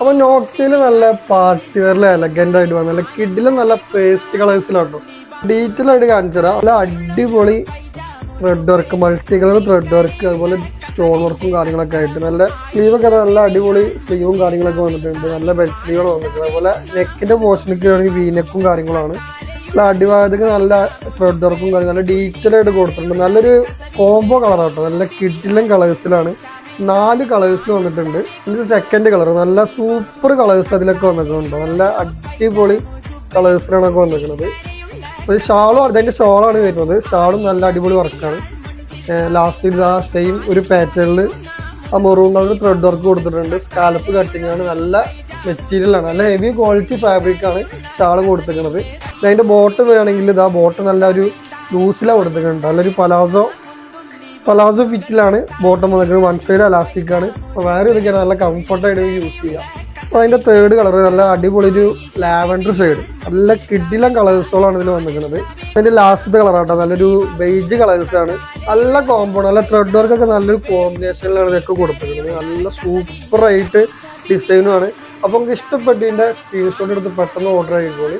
അപ്പൊ നോക്കിയയില് നല്ല party വെയറിൽ elegant ആയിട്ട് വന്ന നല്ല കിഡിലും നല്ല പേസ്റ്റ് കളേഴ്സിലാട്ടോ. ഡീറ്റെയിൽ ആയിട്ട് കാണിച്ചു തരാം. നല്ല അടിപൊളി thread work, multi colour thread work, അതുപോലെ സ്റ്റോൺ വർക്കും കാര്യങ്ങളൊക്കെ ആയിട്ട് നല്ല സ്ലീവൊക്കെ നല്ല അടിപൊളി സ്ലീവും കാര്യങ്ങളൊക്കെ വന്നിട്ടുണ്ട്. നല്ല ബെൽ സ്ലീവുകൾ വന്നിട്ടുണ്ട്. അതുപോലെ നെക്കിന്റെ പോർഷനൊക്കെ ആണെങ്കിൽ വീനെക്കും കാര്യങ്ങളാണ്. നല്ല അടിഭാഗത്തേക്ക് നല്ല ത്രെഡ് വർക്കും കാര്യങ്ങളും നല്ല ഡീറ്റെയിൽ ആയിട്ട് കൊടുത്തിട്ടുണ്ട്. നല്ലൊരു കോംബോ കളറാട്ടോ. നല്ല കിഡിലും കളേഴ്സിലാണ് 4 കളേഴ്സിൽ വന്നിട്ടുണ്ട്. ഇത് സെക്കൻഡ് കളർ നല്ല സൂപ്പർ കളേഴ്സ് അതിലൊക്കെ വന്നിട്ടുണ്ട്. നല്ല അടിപൊളി കളേഴ്സിലാണൊക്കെ വന്നിരിക്കുന്നത്. ഒരു ഷാളും അതിൻ്റെ ഷോളാണ് വരുന്നത്. ഷാളും നല്ല അടിപൊളി വർക്കാണ്. ലാസ്റ്റ് ആ സെയിം ഒരു പാറ്റേണിൽ ആ മെറൂൺ കളർ ത്രെഡ് വർക്ക് കൊടുത്തിട്ടുണ്ട്. സ്കാലപ്പ് കട്ടിങ് ആണ്. നല്ല മെറ്റീരിയലാണ്. നല്ല ഹെവി ക്വാളിറ്റി ഫാബ്രിക്കാണ് ഷാളും കൊടുത്തിരിക്കുന്നത്. അതിൻ്റെ ബോട്ടം വേണമെങ്കിൽ ഇതാ ബോട്ടം നല്ല ഒരു ലൂസിലാണ് കൊടുത്തിട്ടുണ്ട്. നല്ലൊരു പലാസോ ഫിറ്റിലാണ് ബോട്ടം വന്നിരിക്കുന്നത്. വൺ സൈഡ് അലാസ്റ്റിക് ആണ്. അപ്പോൾ വേറെ ഇതൊക്കെയാണ് നല്ല കംഫർട്ടായിട്ട് യൂസ് ചെയ്യുക. അപ്പോൾ അതിൻ്റെ തേർഡ് കളർ നല്ല അടിപൊളി ഒരു ലാവൻഡർ ഷെയ്ഡ്, നല്ല കിഡിലും കളേഴ്സുകളാണ് ഇതിൽ വന്നിരിക്കുന്നത്. അതിൻ്റെ ലാസ്റ്റത്തെ കളറാട്ടോ നല്ലൊരു ബേജ് കളേഴ്സാണ്. നല്ല കോമ്പോ, നല്ല ത്രെഡ് വർക്കൊക്കെ നല്ലൊരു കോമ്പിനേഷനിലാണ് ഇതൊക്കെ കൊടുത്തിരിക്കുന്നത്. നല്ല സൂപ്പറായിട്ട് ഡിസൈനുമാണ്. അപ്പോൾ നമുക്ക് ഇഷ്ടപ്പെട്ടതിൻ്റെ സ്ക്രീൻഷോട്ട് എടുത്ത് പെട്ടെന്ന് ഓർഡർ ചെയ്തോളി.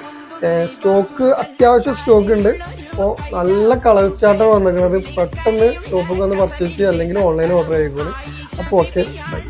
സ്റ്റോക്ക് അത്യാവശ്യം സ്റ്റോക്ക് ഉണ്ട്. അപ്പോൾ നല്ല കളർ ചാർട്ടാണ് വന്നിരിക്കുന്നത്. പെട്ടെന്ന് ഷോപ്പിൽ വന്ന് പർച്ചേസ് ചെയ്യുക, അല്ലെങ്കിൽ ഓൺലൈനിൽ ഓർഡർ ചെയ്തോളി. അപ്പോൾ ഓക്കെ, ബൈ.